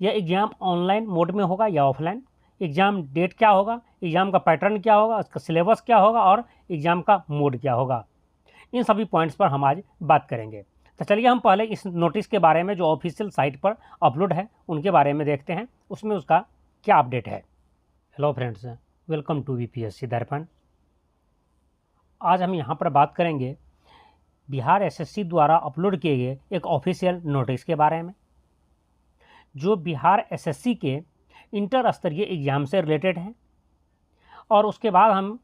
यह exam online mode में होगा या ऑफलाइन, एग्ज़ाम डेट क्या होगा, एग्ज़ाम का पैटर्न क्या होगा, उसका सिलेबस क्या होगा और एग्ज़ाम का मोड क्या होगा। इन सभी पॉइंट्स पर हम आज बात करेंगे। तो चलिए हम पहले इस नोटिस के बारे में जो ऑफिशियल साइट पर अपलोड है उनके बारे में देखते हैं, उसमें उसका क्या अपडेट है। Hello friends, welcome to BPSC Darpan. आज हम यहाँ पर बात करेंगे बिहार एसएससी द्वारा अपलोड किए गए एक ऑफिशियल नोटिस के बारे में, जो बिहार एसएससी के इंटर स्तरीय एग्ज़ाम से रिलेटेड हैं। और उसके बाद हम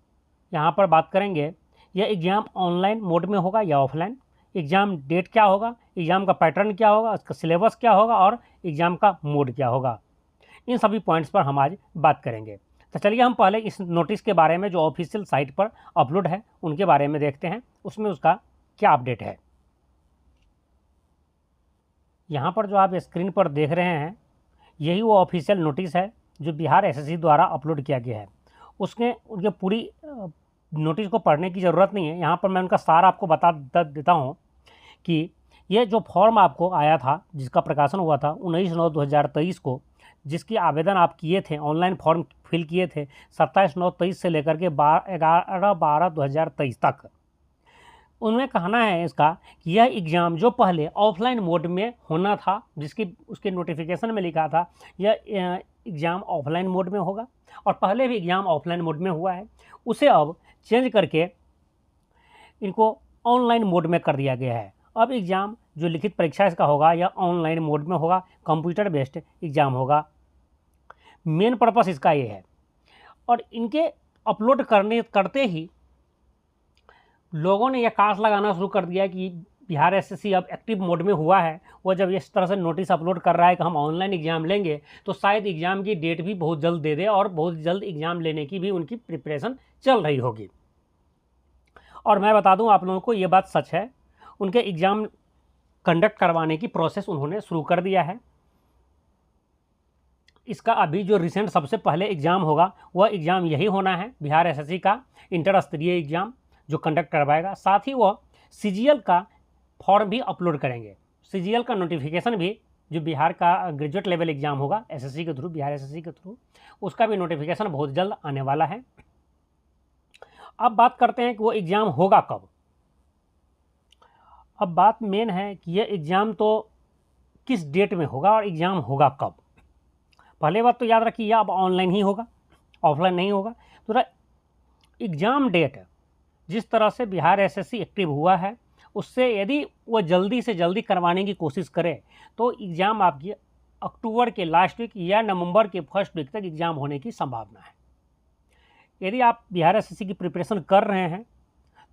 यहाँ पर बात करेंगे यह एग्ज़ाम ऑनलाइन मोड में होगा या ऑफलाइन, एग्ज़ाम डेट क्या होगा, एग्ज़ाम का पैटर्न क्या होगा, उसका सिलेबस क्या होगा और एग्ज़ाम का मोड क्या होगा। इन सभी पॉइंट्स पर हम आज बात करेंगे। तो चलिए हम पहले इस नोटिस के बारे में जो ऑफिशियल साइट पर अपलोड है उनके बारे में देखते हैं, उसमें उसका क्या अपडेट है। यहाँ पर जो आप स्क्रीन पर देख रहे हैं यही वो ऑफिशियल नोटिस है जो बिहार एसएससी द्वारा अपलोड किया गया है। उनके पूरी नोटिस को पढ़ने की ज़रूरत नहीं है। यहाँ पर मैं उनका सार आपको बता देता हूँ कि ये जो फॉर्म आपको आया था, जिसका प्रकाशन हुआ था 19/9/2023 को, जिसकी आवेदन आप किए थे, ऑनलाइन फॉर्म फिल किए थे 27/9/23 से लेकर के 11/12/2023 तक। उनमें कहना है इसका कि यह एग्ज़ाम जो पहले ऑफलाइन मोड में होना था, उसके नोटिफिकेशन में लिखा था यह एग्ज़ाम ऑफलाइन मोड में होगा, और पहले भी एग्ज़ाम ऑफलाइन मोड में हुआ है, उसे अब चेंज करके इनको ऑनलाइन मोड में कर दिया गया है। अब एग्ज़ाम जो लिखित परीक्षा इसका होगा यह ऑनलाइन मोड में होगा, कंप्यूटर बेस्ड एग्ज़ाम होगा। मेन पर्पस इसका ये है। और इनके अपलोड करते ही लोगों ने यह कास लगाना शुरू कर दिया कि बिहार एसएससी अब एक्टिव मोड में हुआ है। वो जब इस तरह से नोटिस अपलोड कर रहा है कि हम ऑनलाइन एग्ज़ाम लेंगे, तो शायद एग्ज़ाम की डेट भी बहुत जल्द दे दे और बहुत जल्द एग्ज़ाम लेने की भी उनकी प्रिपरेशन चल रही होगी। और मैं बता दूं आप लोगों को, ये बात सच है, उनके एग्ज़ाम कंडक्ट करवाने की प्रोसेस उन्होंने शुरू कर दिया है। इसका अभी जो रिसेंट सबसे पहले एग्ज़ाम होगा वह एग्ज़ाम यही होना है, बिहार एसएससी का इंटर स्तरीय एग्ज़ाम जो कंडक्ट करवाएगा। साथ ही वह सीजीएल का फॉर्म भी अपलोड करेंगे। सीजीएल का नोटिफिकेशन भी, जो बिहार का ग्रेजुएट लेवल एग्ज़ाम होगा एसएससी के थ्रू, बिहार एसएससी के थ्रू, उसका भी नोटिफिकेशन बहुत जल्द आने वाला है। अब बात करते हैं कि वो एग्ज़ाम होगा कब। अब बात मेन है कि यह एग्ज़ाम तो किस डेट में होगा और एग्ज़ाम होगा कब। पहले बात तो याद रखिए, यह अब ऑनलाइन ही होगा, ऑफलाइन नहीं होगा। तो एग्ज़ाम डेट जिस तरह से बिहार एसएससी एक्टिव हुआ है, उससे यदि वो जल्दी से जल्दी करवाने की कोशिश करे तो एग्ज़ाम आपकी अक्टूबर के लास्ट वीक या नवंबर के फर्स्ट वीक तक एग्ज़ाम होने की संभावना है। यदि आप बिहार एसएससी की प्रिपरेशन कर रहे हैं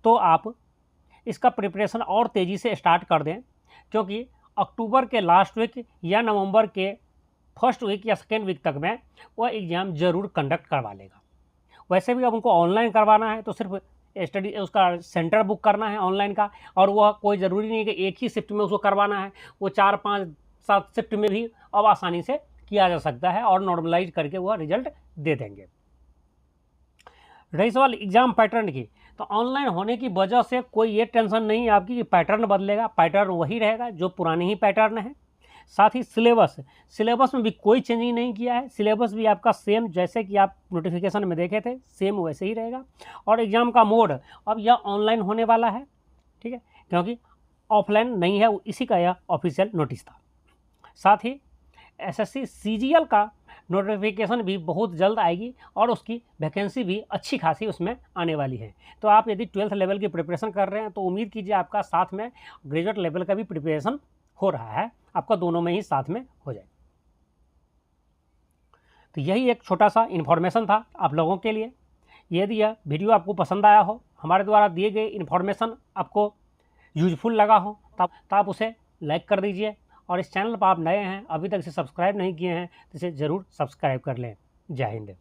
तो आप इसका प्रिपरेशन और तेज़ी से स्टार्ट कर दें, क्योंकि अक्टूबर के लास्ट वीक या नवंबर के फर्स्ट वीक या सेकेंड वीक तक में वह एग्ज़ाम ज़रूर कंडक्ट करवा लेगा। वैसे भी अब उनको ऑनलाइन करवाना है तो सिर्फ स्टडी उसका सेंटर बुक करना है ऑनलाइन का, और वह कोई ज़रूरी नहीं है कि एक ही शिफ्ट में उसको करवाना है। वो 4, 5, 7 शिफ्ट में भी अब आसानी से किया जा सकता है और नॉर्मलाइज करके वह रिजल्ट दे देंगे। रही सवाल एग्ज़ाम पैटर्न की, तो ऑनलाइन होने की वजह से कोई ये टेंशन नहीं है आपकी कि पैटर्न बदलेगा, पैटर्न वही रहेगा जो पुरानी ही पैटर्न है। साथ ही सिलेबस में भी कोई चेंजिंग नहीं किया है। सिलेबस भी आपका सेम, जैसे कि आप नोटिफिकेशन में देखे थे, सेम वैसे ही रहेगा। और एग्ज़ाम का मोड अब यह ऑनलाइन होने वाला है, ठीक है, क्योंकि ऑफलाइन नहीं है, इसी का यह ऑफिशियल नोटिस था। साथ ही एसएससी सीजीएल का नोटिफिकेशन भी बहुत जल्द आएगी और उसकी वैकेंसी भी अच्छी खासी उसमें आने वाली है। तो आप यदि 12th लेवल की प्रिपरेशन कर रहे हैं तो उम्मीद कीजिए आपका साथ में ग्रेजुएट लेवल का भी प्रिपरेशन हो रहा है, आपका दोनों में ही साथ में हो जाए। तो यही एक छोटा सा इन्फॉर्मेशन था आप लोगों के लिए। यदि यह वीडियो आपको पसंद आया हो, हमारे द्वारा दिए गए इन्फॉर्मेशन आपको यूजफुल लगा हो, तब आप उसे लाइक कर दीजिए। और इस चैनल पर आप नए हैं, अभी तक इसे सब्सक्राइब नहीं किए हैं, तो इसे ज़रूर सब्सक्राइब कर लें। जय हिंद।